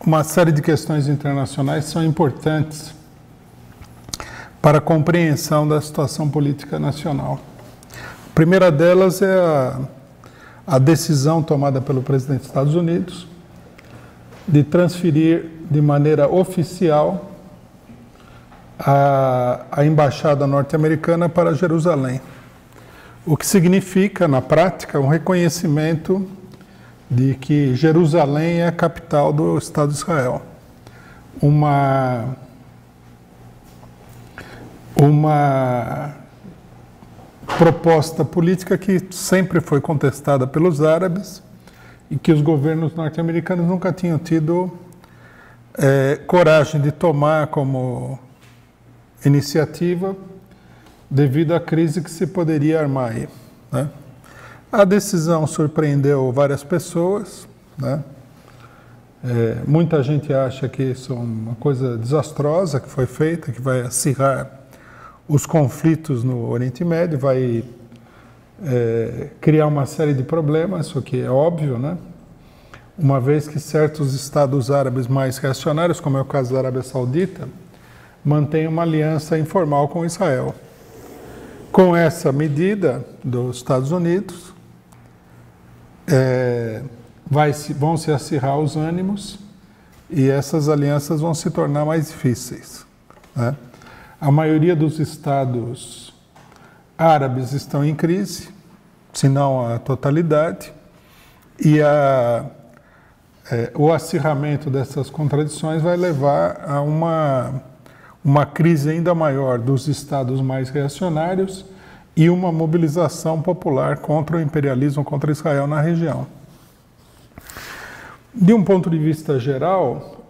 uma série de questões internacionais são importantes para a compreensão da situação política nacional. A primeira delas é a decisão tomada pelo presidente dos Estados Unidos de transferir de maneira oficial a embaixada norte-americana para Jerusalém, o que significa, na prática, um reconhecimento de que Jerusalém é a capital do Estado de Israel. Uma proposta política que sempre foi contestada pelos árabes e que os governos norte-americanos nunca tinham tido coragem de tomar como iniciativa devido à crise que se poderia armar aí, né? A decisão surpreendeu várias pessoas, né? Muita gente acha que isso é uma coisa desastrosa que foi feita, que vai acirrar os conflitos no Oriente Médio, vai criar uma série de problemas, isso que é óbvio, né? Uma vez que certos estados árabes mais reacionários, como é o caso da Arábia Saudita, mantêm uma aliança informal com Israel. Com essa medida dos Estados Unidos, vão se acirrar os ânimos e essas alianças vão se tornar mais difíceis, né? A maioria dos estados árabes estão em crise, se não a totalidade, e o acirramento dessas contradições vai levar a uma crise ainda maior dos estados mais reacionários e uma mobilização popular contra o imperialismo, contra Israel na região. De um ponto de vista geral,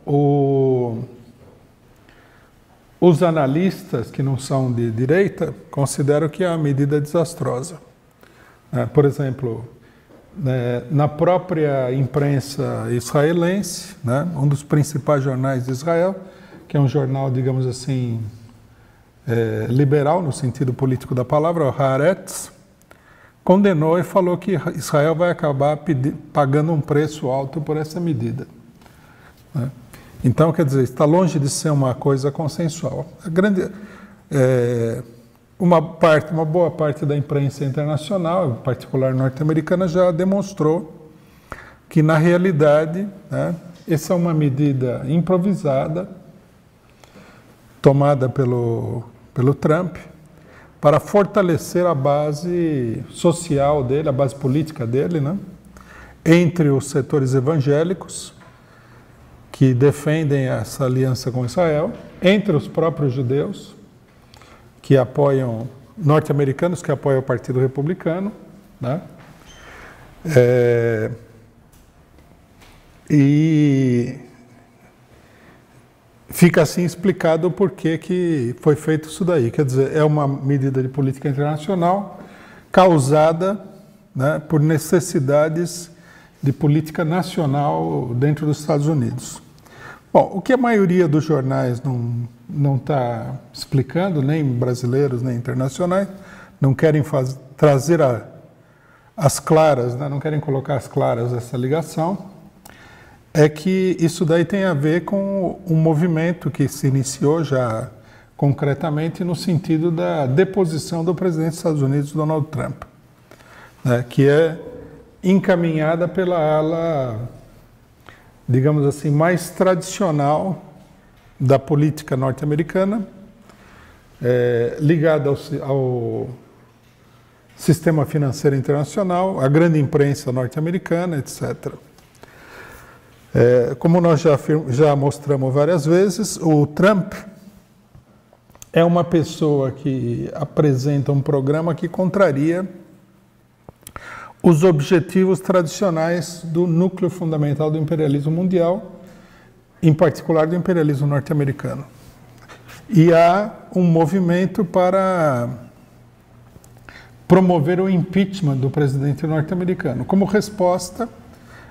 os analistas que não são de direita consideram que é uma medida desastrosa. Por exemplo, na própria imprensa israelense, né, um dos principais jornais de Israel, que é um jornal, digamos assim, liberal no sentido político da palavra, o Haaretz, condenou e falou que Israel vai acabar pagando um preço alto por essa medida, né? Então, quer dizer, está longe de ser uma coisa consensual. Uma boa parte da imprensa internacional, em particular norte-americana, já demonstrou que, na realidade, né, essa é uma medida improvisada, tomada pelo Trump, para fortalecer a base social dele, a base política dele, né, entre os setores evangélicos, que defendem essa aliança com Israel, entre os próprios judeus, que apoiam, norte-americanos que apoiam o Partido Republicano, né? E fica assim explicado o porquê que foi feito isso daí. Quer dizer, é uma medida de política internacional causada, né, por necessidades de política nacional dentro dos Estados Unidos. Bom, o que a maioria dos jornais não está explicando, nem brasileiros, nem internacionais, não querem trazer as claras, né, não querem colocar as claras essa ligação, é que isso daí tem a ver com um movimento que se iniciou já concretamente no sentido da deposição do presidente dos Estados Unidos, Donald Trump, né, que é encaminhada pela ala, digamos assim, mais tradicional da política norte-americana, ligada ao sistema financeiro internacional, à grande imprensa norte-americana, etc. Como nós já mostramos várias vezes, o Trump é uma pessoa que apresenta um programa que contraria os objetivos tradicionais do núcleo fundamental do imperialismo mundial, em particular do imperialismo norte-americano. E há um movimento para promover o impeachment do presidente norte-americano. Como resposta,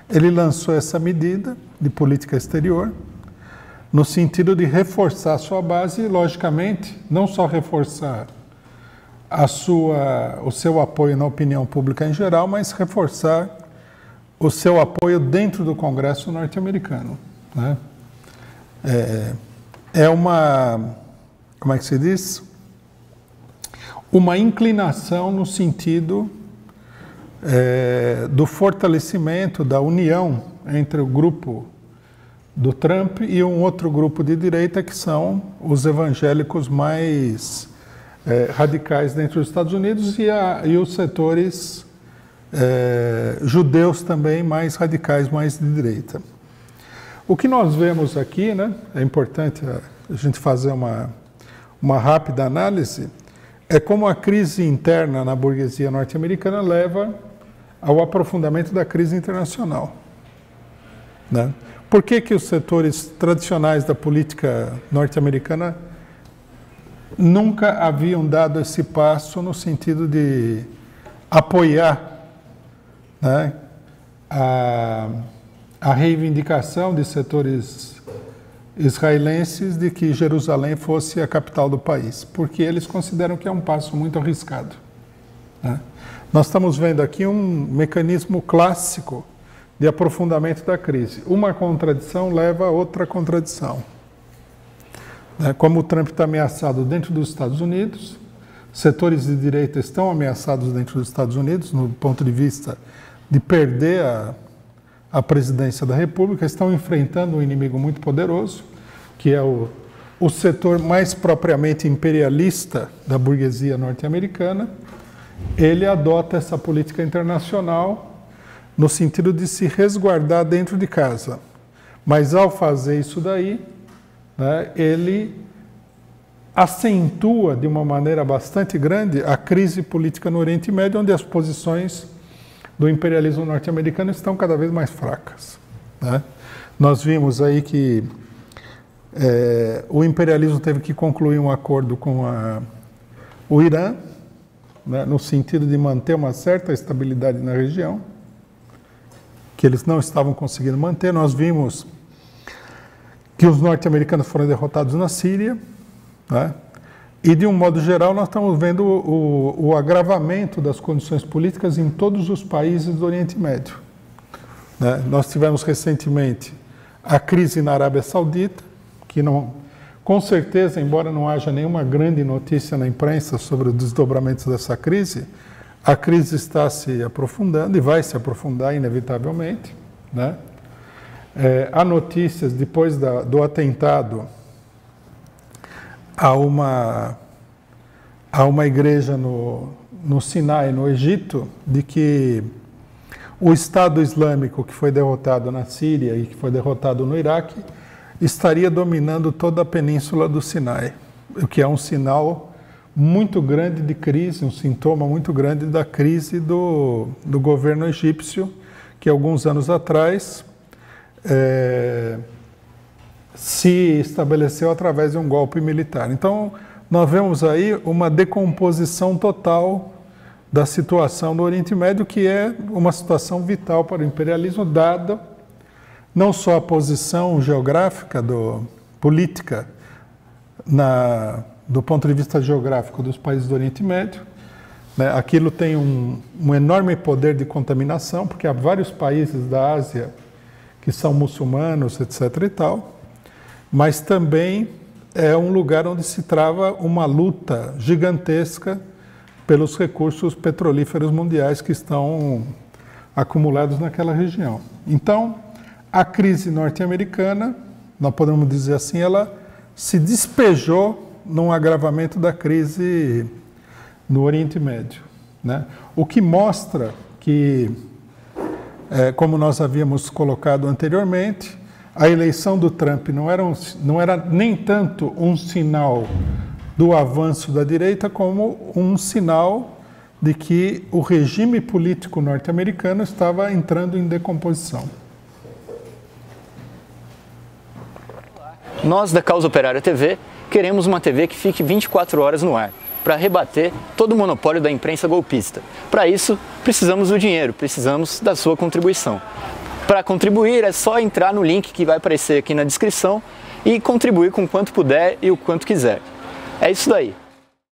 ele lançou essa medida de política exterior, no sentido de reforçar a sua base e, logicamente, não só reforçar o seu apoio na opinião pública em geral, mas reforçar o seu apoio dentro do Congresso norte-americano, né? é uma, como é que se diz? Uma inclinação no sentido do fortalecimento da união entre o grupo do Trump e um outro grupo de direita, que são os evangélicos mais radicais dentro dos Estados Unidos e os setores judeus também mais radicais, mais de direita. O que nós vemos aqui, né, é importante a gente fazer uma rápida análise, é como a crise interna na burguesia norte-americana leva ao aprofundamento da crise internacional, né? Por que os setores tradicionais da política norte-americana nunca haviam dado esse passo no sentido de apoiar, né, a reivindicação de setores israelenses de que Jerusalém fosse a capital do país? Porque eles consideram que é um passo muito arriscado, né? Nós estamos vendo aqui um mecanismo clássico de aprofundamento da crise. Uma contradição leva a outra contradição. Como o Trump está ameaçado dentro dos Estados Unidos, setores de direita estão ameaçados dentro dos Estados Unidos, no ponto de vista de perder a presidência da República, estão enfrentando um inimigo muito poderoso, que é o setor mais propriamente imperialista da burguesia norte-americana. Ele adota essa política internacional no sentido de se resguardar dentro de casa. Mas, ao fazer isso daí, né, ele acentua de uma maneira bastante grande a crise política no Oriente Médio, onde as posições do imperialismo norte-americano estão cada vez mais fracas, né? Nós vimos aí que o imperialismo teve que concluir um acordo com o Irã, né, no sentido de manter uma certa estabilidade na região, que eles não estavam conseguindo manter. Nós vimos que os norte-americanos foram derrotados na Síria, né? E, de um modo geral, nós estamos vendo o agravamento das condições políticas em todos os países do Oriente Médio, né? Nós tivemos recentemente a crise na Arábia Saudita, que não, com certeza, embora não haja nenhuma grande notícia na imprensa sobre os desdobramentos dessa crise, a crise está se aprofundando e vai se aprofundar inevitavelmente, né? Há notícias, depois do atentado a uma igreja no Sinai, no Egito, de que o Estado Islâmico, que foi derrotado na Síria e que foi derrotado no Iraque, estaria dominando toda a península do Sinai, o que é um sinal muito grande de crise, um sintoma muito grande da crise do governo egípcio, que alguns anos atrás se estabeleceu através de um golpe militar. Então, nós vemos aí uma decomposição total da situação do Oriente Médio, que é uma situação vital para o imperialismo, dada não só a posição geográfica, política, do ponto de vista geográfico dos países do Oriente Médio, né? Aquilo tem um enorme poder de contaminação, porque há vários países da Ásia que são muçulmanos, etc. e tal, mas também é um lugar onde se trava uma luta gigantesca pelos recursos petrolíferos mundiais que estão acumulados naquela região. Então, a crise norte-americana, nós podemos dizer assim, ela se despejou num agravamento da crise no Oriente Médio, né? O que mostra que, como nós havíamos colocado anteriormente, a eleição do Trump não era nem tanto um sinal do avanço da direita, como um sinal de que o regime político norte-americano estava entrando em decomposição. Nós, da Causa Operária TV, queremos uma TV que fique 24 horas no ar, para rebater todo o monopólio da imprensa golpista. Para isso, precisamos do dinheiro, precisamos da sua contribuição. Para contribuir, é só entrar no link que vai aparecer aqui na descrição e contribuir com quanto puder e o quanto quiser. É isso daí.